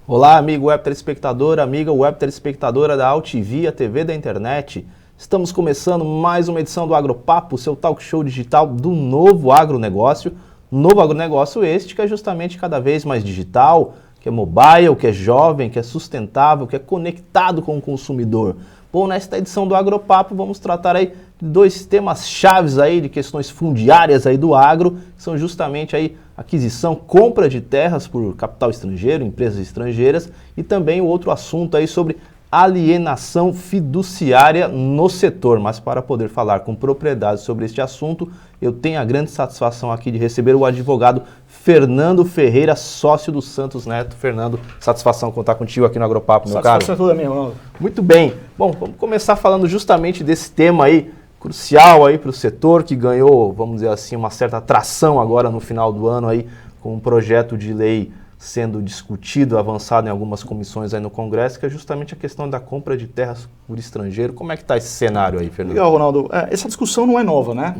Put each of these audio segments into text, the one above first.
Olá, amigo web telespectador, amiga web telespectadora da AltV, a TV da internet. Estamos começando mais uma edição do Agropapo, seu talk show digital do novo agronegócio. Novo agronegócio este que é justamente cada vez mais digital, que é mobile, que é jovem, que é sustentável, que é conectado com o consumidor. Bom, nesta edição do Agropapo vamos tratar aí de dois temas chaves aí de questões fundiárias aí do agro, que são justamente aí aquisição, compra de terras por capital estrangeiro, empresas estrangeiras, e também o outro assunto aí sobre alienação fiduciária no setor. Mas para poder falar com propriedade sobre este assunto, eu tenho a grande satisfação aqui de receber o advogado Fernando Ferreira, sócio do Santos Neto. Fernando, satisfação contar contigo aqui no Agropapo, meu caro. Satisfação é toda minha, Ronaldo. Muito bem. Bom, vamos começar falando justamente desse tema aí, crucial aí para o setor, que ganhou, vamos dizer assim, uma certa atração agora no final do ano aí, com um projeto de lei sendo discutido, avançado em algumas comissões aí no Congresso, que é justamente a questão da compra de terras por estrangeiro. Como é que está esse cenário aí, Fernando? Legal, Ronaldo. Essa discussão não é nova, né?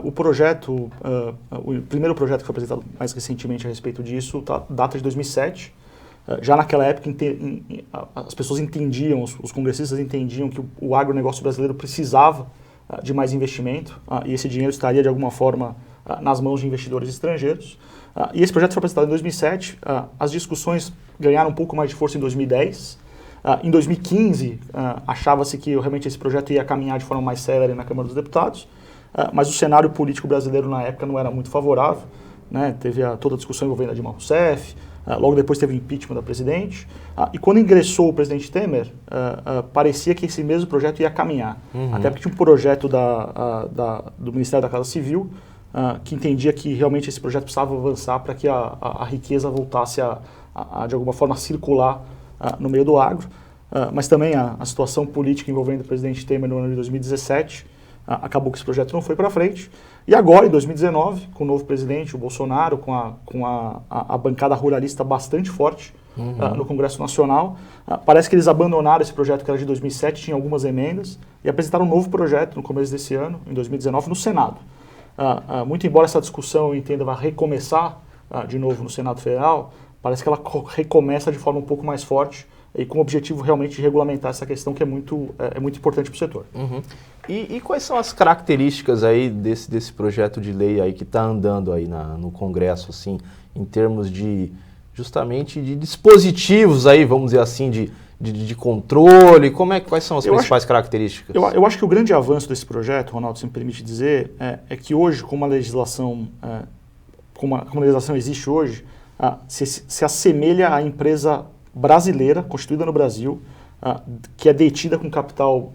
O projeto, o primeiro projeto que foi apresentado mais recentemente a respeito disso, data de 2007. Já naquela época, as pessoas entendiam, os congressistas entendiam que o agronegócio brasileiro precisava de mais investimento e esse dinheiro estaria, de alguma forma, nas mãos de investidores estrangeiros. E esse projeto foi apresentado em 2007, as discussões ganharam um pouco mais de força em 2010. Em 2015, achava-se que realmente esse projeto ia caminhar de forma mais célere na Câmara dos Deputados, mas o cenário político brasileiro na época não era muito favorável, né? Teve toda a discussão envolvendo a Dilma Rousseff, logo depois teve o impeachment da presidente, e quando ingressou o presidente Temer, parecia que esse mesmo projeto ia caminhar, até porque tinha um projeto do Ministério da Casa Civil, que entendia que realmente esse projeto precisava avançar para que a riqueza voltasse de alguma forma, a circular no meio do agro. Mas também a situação política envolvendo o presidente Temer no ano de 2017, acabou que esse projeto não foi para frente. E agora, em 2019, com o novo presidente, o Bolsonaro, com a bancada ruralista bastante forte no Congresso Nacional, parece que eles abandonaram esse projeto que era de 2007, tinha algumas emendas, e apresentaram um novo projeto no começo desse ano, em 2019, no Senado. Muito embora essa discussão, eu entenda, vai recomeçar de novo no Senado Federal, parece que ela recomeça de forma um pouco mais forte e com o objetivo realmente de regulamentar essa questão que é muito importante para o setor. E quais são as características aí desse projeto de lei aí que está andando aí no Congresso, assim, em termos justamente de dispositivos aí, vamos dizer assim, de controle? Quais são as principais características? Eu acho que o grande avanço desse projeto, Ronaldo, se me permite dizer, é que hoje, como a legislação existe hoje, se assemelha à empresa brasileira, constituída no Brasil, que é detida com capital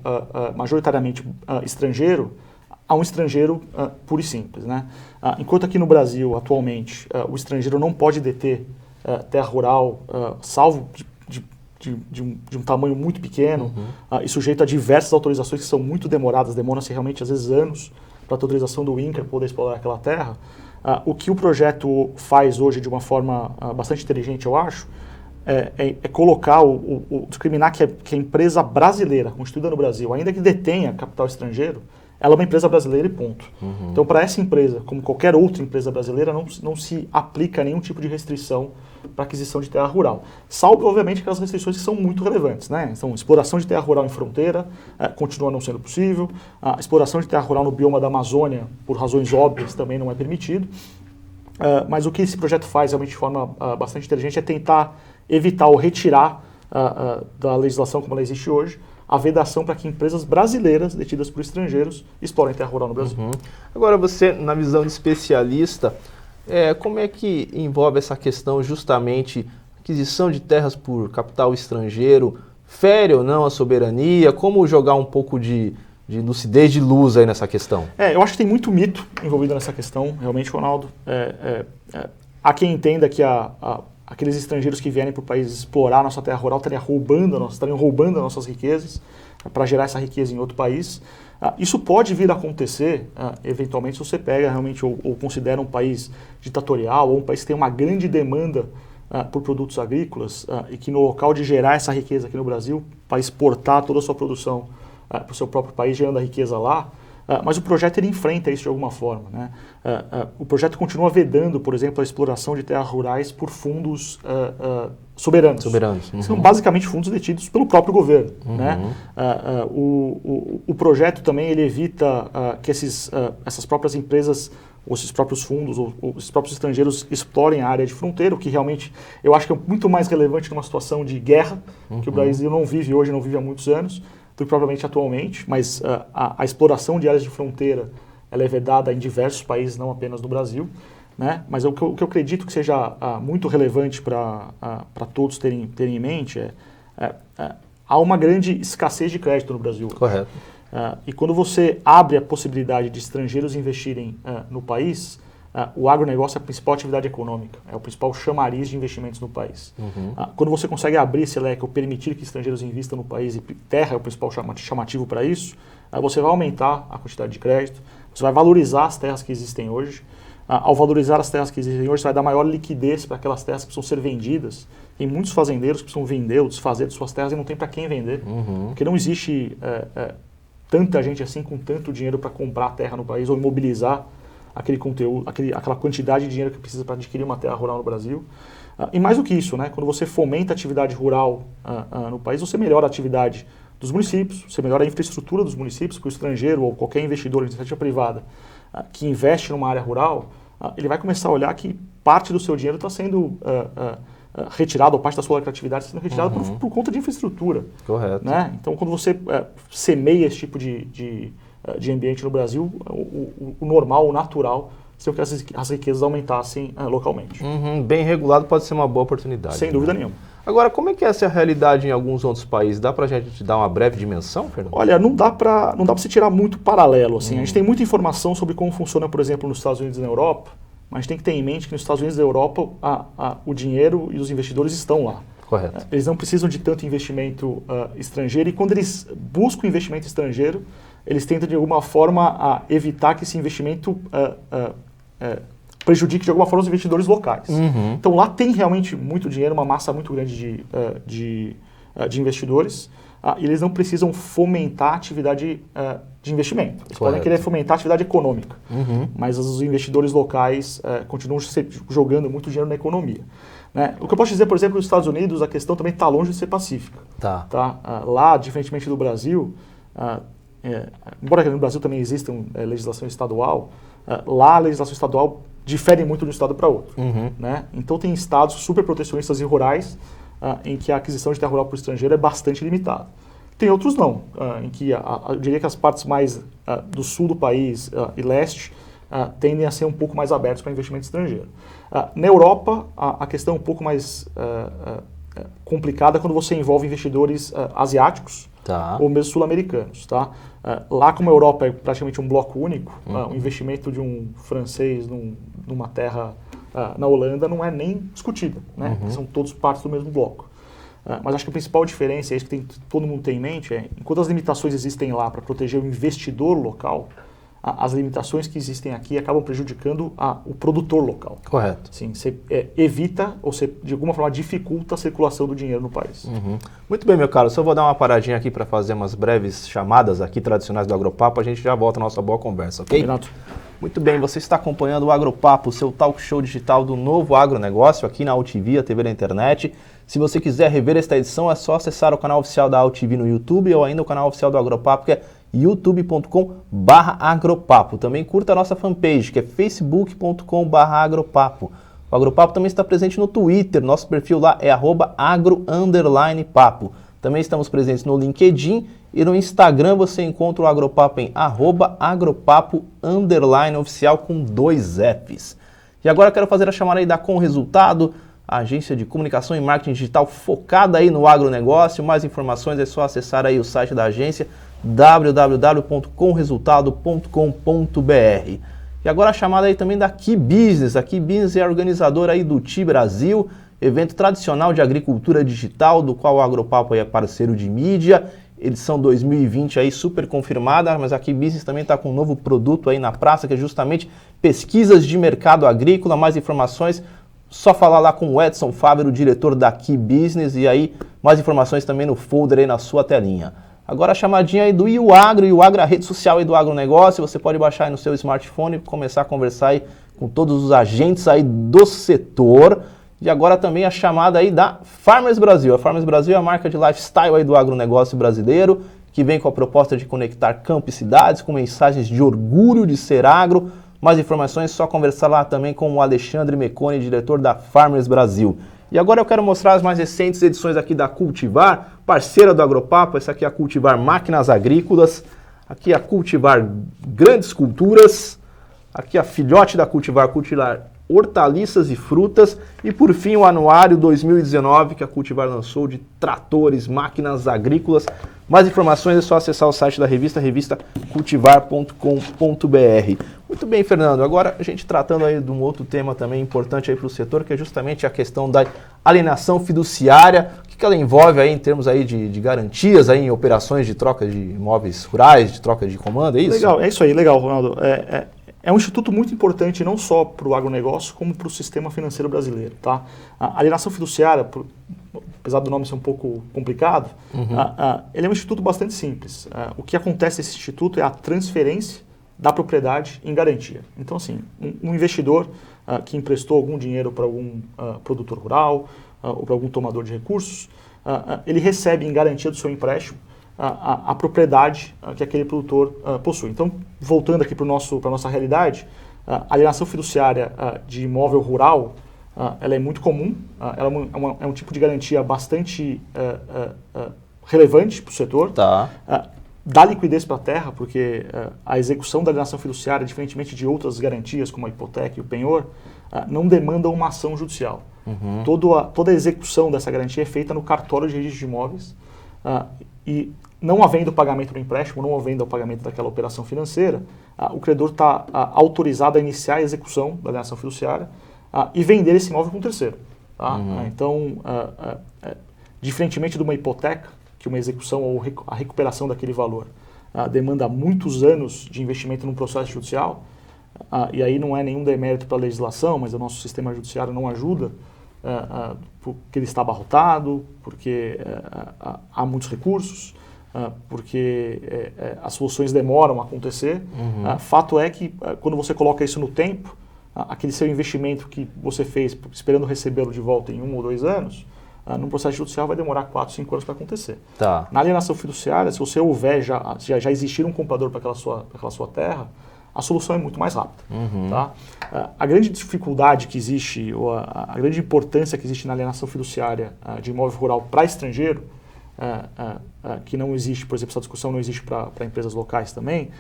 majoritariamente estrangeiro, a um estrangeiro puro e simples, né? Enquanto aqui no Brasil, atualmente, o estrangeiro não pode deter terra rural, salvo de um tamanho muito pequeno, e sujeito a diversas autorizações que são muito demoradas, demoram-se realmente às vezes anos para a autorização do INCRA poder explorar aquela terra. O que o projeto faz hoje de uma forma bastante inteligente, eu acho, é colocar, discriminar que a empresa brasileira, constituída no Brasil, ainda que detenha capital estrangeiro, ela é uma empresa brasileira e ponto. Então, para essa empresa, como qualquer outra empresa brasileira, não se aplica nenhum tipo de restrição para aquisição de terra rural. Salvo, obviamente, aquelas restrições que são muito relevantes, né? Então, exploração de terra rural em fronteira continua não sendo possível, a exploração de terra rural no bioma da Amazônia, por razões óbvias, também não é permitido. Mas o que esse projeto faz, realmente, de forma bastante inteligente, é tentar evitar ou retirar da legislação como ela existe hoje, a vedação para que empresas brasileiras detidas por estrangeiros explorem terra rural no Brasil. Agora, você, na visão de especialista, como é que envolve essa questão justamente aquisição de terras por capital estrangeiro, fere ou não a soberania? Como jogar um pouco de lucidez, de luz aí nessa questão? Eu acho que tem muito mito envolvido nessa questão, realmente, Ronaldo. Há quem entenda que aqueles estrangeiros que vierem para o país explorar a nossa terra rural estariam roubando as nossas riquezas para gerar essa riqueza em outro país. Isso pode vir a acontecer, eventualmente, se você pega realmente ou considera um país ditatorial ou um país que tem uma grande demanda por produtos agrícolas e que no local de gerar essa riqueza aqui no Brasil, para exportar toda a sua produção para o seu próprio país, gerando a riqueza lá, Mas o projeto ele enfrenta isso de alguma forma, né? O projeto continua vedando, por exemplo, a exploração de terras rurais por fundos soberanos. São basicamente fundos detidos pelo próprio governo. Né? O projeto também ele evita que essas próprias empresas, ou esses próprios fundos, ou esses próprios estrangeiros explorem a área de fronteira, o que realmente eu acho que é muito mais relevante numa situação de guerra, que o Brasil não vive hoje, não vive há muitos anos, do que propriamente atualmente, mas a exploração de áreas de fronteira ela é vedada em diversos países, não apenas no Brasil. Né? Mas o que eu acredito que seja muito relevante para todos terem em mente há uma grande escassez de crédito no Brasil. Correto. E quando você abre a possibilidade de estrangeiros investirem no país, o agronegócio é a principal atividade econômica, é o principal chamariz de investimentos no país. Quando você consegue abrir esse leque ou permitir que estrangeiros invistam no país, e terra é o principal chamativo para isso, você vai aumentar a quantidade de crédito, você vai valorizar as terras que existem hoje. Ao valorizar as terras que existem hoje, você vai dar maior liquidez para aquelas terras que precisam ser vendidas. Tem muitos fazendeiros que precisam vender ou desfazer de suas terras e não tem para quem vender. Porque não existe tanta gente assim com tanto dinheiro para comprar terra no país ou imobilizar aquele conteúdo, aquela quantidade de dinheiro que precisa para adquirir uma terra rural no Brasil. E mais do que isso, né, quando você fomenta a atividade rural no país, você melhora a atividade dos municípios, você melhora a infraestrutura dos municípios, porque o estrangeiro ou qualquer investidor em iniciativa privada que investe numa área rural, ele vai começar a olhar que parte do seu dinheiro está sendo retirado, ou parte da sua lucratividade está sendo retirada por conta de infraestrutura. Correto. Né? Então, quando você semeia esse tipo de ambiente no Brasil, o normal, o natural, seria que as riquezas aumentassem localmente. Bem regulado pode ser uma boa oportunidade. Sem dúvida nenhuma. Agora, como é que é essa realidade em alguns outros países? Dá pra gente dar uma breve dimensão, Fernando? Olha, não dá para se tirar muito paralelo. Assim. A gente tem muita informação sobre como funciona, por exemplo, nos Estados Unidos e na Europa, mas a gente tem que ter em mente que nos Estados Unidos e na Europa o dinheiro e os investidores estão lá. Correto. Eles não precisam de tanto investimento estrangeiro e quando eles buscam investimento estrangeiro, eles tentam de alguma forma evitar que esse investimento prejudique de alguma forma os investidores locais. Então lá tem realmente muito dinheiro, uma massa muito grande de investidores, e eles não precisam fomentar a atividade de investimento. Eles podem querer fomentar a atividade econômica, mas os investidores locais continuam jogando muito dinheiro na economia. Né? O que eu posso dizer, por exemplo, nos Estados Unidos, a questão também está longe de ser pacífica. Tá? Lá, diferentemente do Brasil, embora no Brasil também exista legislação estadual, lá a legislação estadual difere muito de um estado para outro. Né? Então tem estados super protecionistas e rurais em que a aquisição de terra rural para o estrangeiro é bastante limitada. Tem outros não, em que eu diria que as partes mais do sul do país e leste tendem a ser um pouco mais abertos para investimento estrangeiro. Na Europa, a questão é um pouco mais complicada quando você envolve investidores asiáticos ou mesmo sul-americanos. Tá? Lá como a Europa é praticamente um bloco único, o investimento de um francês numa terra na Holanda não é nem discutido, né? São todos partes do mesmo bloco. Mas acho que a principal diferença, é isso que todo mundo tem em mente, enquanto as limitações existem lá para proteger o investidor local, as limitações que existem aqui acabam prejudicando o produtor local. Correto. Sim, você evita ou você, de alguma forma, dificulta a circulação do dinheiro no país. Muito bem, meu caro. Só vou dar uma paradinha aqui para fazer umas breves chamadas aqui tradicionais do Agropapo. A gente já volta à nossa boa conversa, ok? Renato. Muito bem, você está acompanhando o Agropapo, seu talk show digital do novo agronegócio aqui na AltV, a TV da internet. Se você quiser rever esta edição, é só acessar o canal oficial da AltV no YouTube ou ainda o canal oficial do Agropapo, que é youtube.com/agropapo. Também curta a nossa fanpage, que é facebook.com/agropapo. O Agropapo também está presente no Twitter, nosso perfil lá é @agro_papo. Também estamos presentes no LinkedIn e no Instagram você encontra o Agropapo em @agropapo_oficial com 2 Fs. E agora eu quero fazer a chamada aí da Com Resultado, a agência de comunicação e marketing digital focada aí no agronegócio. Mais informações é só acessar aí o site da agência www.comresultado.com.br. E agora a chamada aí também da Key Business. A Key Business é a organizadora aí do TI Brasil, evento tradicional de agricultura digital, do qual o Agropapo é parceiro de mídia. Edição 2020 aí super confirmada, mas a Key Business também está com um novo produto aí na praça, que é justamente pesquisas de mercado agrícola. Mais informações, só falar lá com o Edson Fávero, diretor da Key Business, e aí mais informações também no folder aí na sua telinha. Agora a chamadinha aí do iOagro, a rede social aí do agronegócio, você pode baixar aí no seu smartphone e começar a conversar aí com todos os agentes aí do setor. E agora também a chamada aí da Farmers Brasil. A Farmers Brasil é a marca de lifestyle aí do agronegócio brasileiro, que vem com a proposta de conectar campo e cidades com mensagens de orgulho de ser agro. Mais informações é só conversar lá também com o Alexandre Meconi, diretor da Farmers Brasil. E agora eu quero mostrar as mais recentes edições aqui da Cultivar, parceira do Agropapo. Essa aqui é a Cultivar Máquinas Agrícolas, aqui a Cultivar Grandes Culturas, aqui a filhote da Cultivar Hortaliças e Frutas e por fim o anuário 2019 que a Cultivar lançou de tratores, máquinas agrícolas. Mais informações é só acessar o site da revista, revistacultivar.com.br. Muito bem, Fernando, agora a gente tratando aí de um outro tema também importante aí para o setor, que é justamente a questão da alienação fiduciária. O que ela envolve aí em termos aí de garantias aí em operações de troca de imóveis rurais, de troca de comando, é isso? Legal, é isso aí, legal, Ronaldo. É um instituto muito importante não só para o agronegócio, como para o sistema financeiro brasileiro. Tá? A alienação fiduciária, apesar do nome ser um pouco complicado, ele é um instituto bastante simples. O que acontece nesse instituto é a transferência da propriedade em garantia. Então, assim, um investidor que emprestou algum dinheiro para algum produtor rural ou para algum tomador de recursos, ele recebe em garantia do seu empréstimo a propriedade que aquele produtor possui. Então, voltando aqui para a nossa realidade, a alienação fiduciária de imóvel rural, ela é muito comum, ela é um tipo de garantia bastante relevante para o setor. Tá. Dá liquidez para a terra, porque a execução da alienação fiduciária, diferentemente de outras garantias, como a hipoteca e o penhor, não demandam uma ação judicial. Toda a execução dessa garantia é feita no cartório de registro de imóveis, e não havendo o pagamento do empréstimo, não havendo o pagamento daquela operação financeira, o credor está autorizado a iniciar a execução da alienação fiduciária e vender esse imóvel para um terceiro. Tá? Então, diferentemente de uma hipoteca, que uma execução ou a recuperação daquele valor demanda muitos anos de investimento num processo judicial, e aí não é nenhum demérito para a legislação, mas o nosso sistema judiciário não ajuda, porque ele está abarrotado, porque há muitos recursos, porque as soluções demoram a acontecer. Fato é que quando você coloca isso no tempo, aquele seu investimento que você fez esperando recebê-lo de volta em 1 ou 2 anos, num processo judicial vai demorar 4, 5 anos para acontecer. Tá. Na alienação fiduciária, se você houver já existir um comprador para aquela sua terra, a solução é muito mais rápida. Tá? A grande dificuldade que existe, ou a grande importância que existe na alienação fiduciária de imóvel rural para estrangeiro, que não existe, por exemplo, essa discussão não existe para empresas locais também,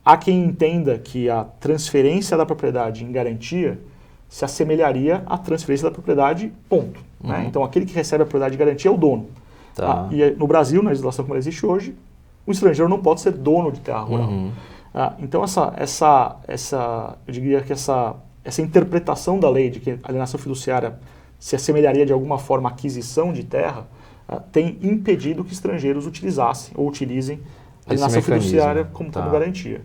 há quem entenda que a transferência da propriedade em garantia se assemelharia à transferência da propriedade, ponto. Né? Então, aquele que recebe a propriedade de garantia é o dono. Tá. E no Brasil, na legislação como ela existe hoje, o estrangeiro não pode ser dono de terra rural. Então, eu diria que essa interpretação da lei de que a alienação fiduciária se assemelharia de alguma forma à aquisição de terra, tem impedido que estrangeiros utilizassem ou utilizem a alienação fiduciária como garantia.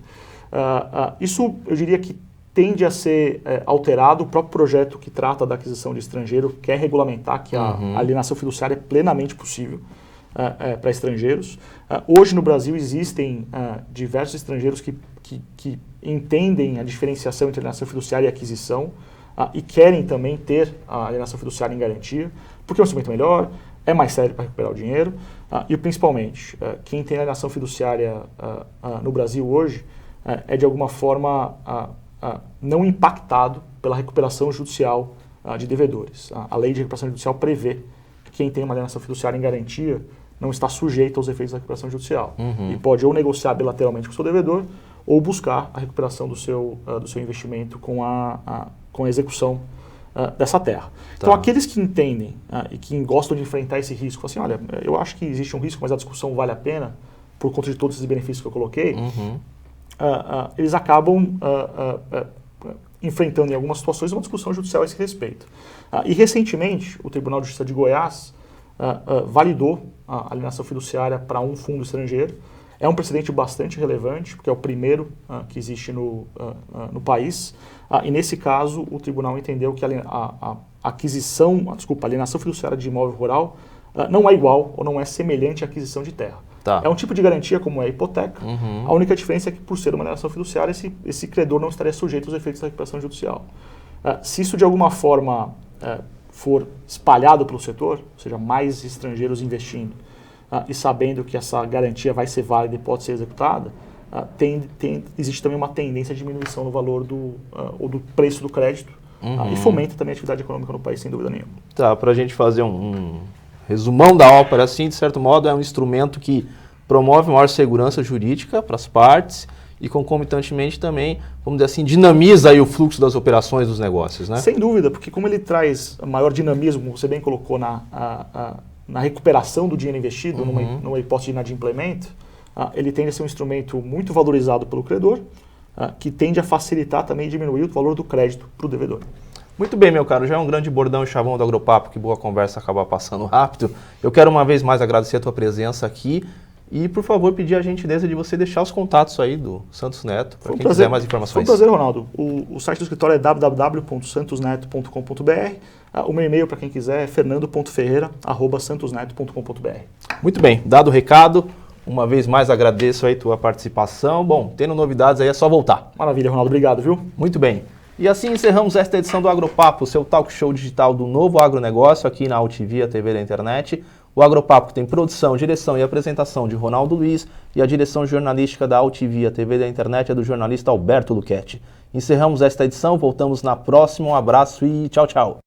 Isso, eu diria que tende a ser alterado. O próprio projeto que trata da aquisição de estrangeiro quer regulamentar que a alienação fiduciária é plenamente possível para estrangeiros. Hoje no Brasil existem diversos estrangeiros que entendem a diferenciação entre alienação fiduciária e aquisição e querem também ter a alienação fiduciária em garantia, porque é um instrumento melhor, é mais sério para recuperar o dinheiro e principalmente quem tem alienação fiduciária no Brasil hoje é de alguma forma não impactado pela recuperação judicial de devedores. A lei de recuperação judicial prevê que quem tem uma alienação fiduciária em garantia não está sujeito aos efeitos da recuperação judicial. E pode ou negociar bilateralmente com o seu devedor ou buscar a recuperação do seu investimento com a execução dessa terra. Então, aqueles que entendem e que gostam de enfrentar esse risco, assim, olha, eu acho que existe um risco, mas a discussão vale a pena por conta de todos esses benefícios que eu coloquei, eles acabam enfrentando em algumas situações uma discussão judicial a esse respeito. E recentemente, o Tribunal de Justiça de Goiás validou a alienação fiduciária para um fundo estrangeiro. É um precedente bastante relevante, porque é o primeiro que existe no país. E nesse caso, o tribunal entendeu que a alienação fiduciária de imóvel rural não é igual ou não é semelhante à aquisição de terra. Tá. É um tipo de garantia como é a hipoteca. A única diferença é que, por ser uma alienação fiduciária, esse credor não estaria sujeito aos efeitos da recuperação judicial. Se isso de alguma forma for espalhado pelo setor, ou seja, mais estrangeiros investindo e sabendo que essa garantia vai ser válida e pode ser executada, existe também uma tendência à diminuição no valor ou do preço do crédito e fomenta também a atividade econômica no país, sem dúvida nenhuma. Tá, para a gente fazer um resumão da ópera, assim, de certo modo, é um instrumento que promove maior segurança jurídica para as partes e, concomitantemente, também, vamos dizer assim, dinamiza aí o fluxo das operações dos negócios, né? Sem dúvida, porque como ele traz maior dinamismo, como você bem colocou, na recuperação do dinheiro investido, numa hipótese de inadimplemento, ele tende a ser um instrumento muito valorizado pelo credor, que tende a facilitar também e diminuir o valor do crédito para o devedor. Muito bem, meu caro, já é um grande bordão e chavão do Agropapo, que boa conversa acaba passando rápido. Eu quero uma vez mais agradecer a tua presença aqui e, por favor, pedir a gentileza de você deixar os contatos aí do Santos Neto, para quem quiser mais informações. Foi um prazer, Ronaldo. O site do escritório é www.santosneto.com.br. O meu e-mail, para quem quiser, é fernando.ferreira@santosneto.com.br. Muito bem, dado o recado, uma vez mais agradeço aí a tua participação. Bom, tendo novidades aí é só voltar. Maravilha, Ronaldo. Obrigado, viu? Muito bem. E assim encerramos esta edição do Agropapo, seu talk show digital do novo agronegócio aqui na UTV, a TV da internet. O Agropapo tem produção, direção e apresentação de Ronaldo Luiz e a direção jornalística da UTV, a TV da internet é do jornalista Alberto Luchetti. Encerramos esta edição, voltamos na próxima. Um abraço e tchau, tchau.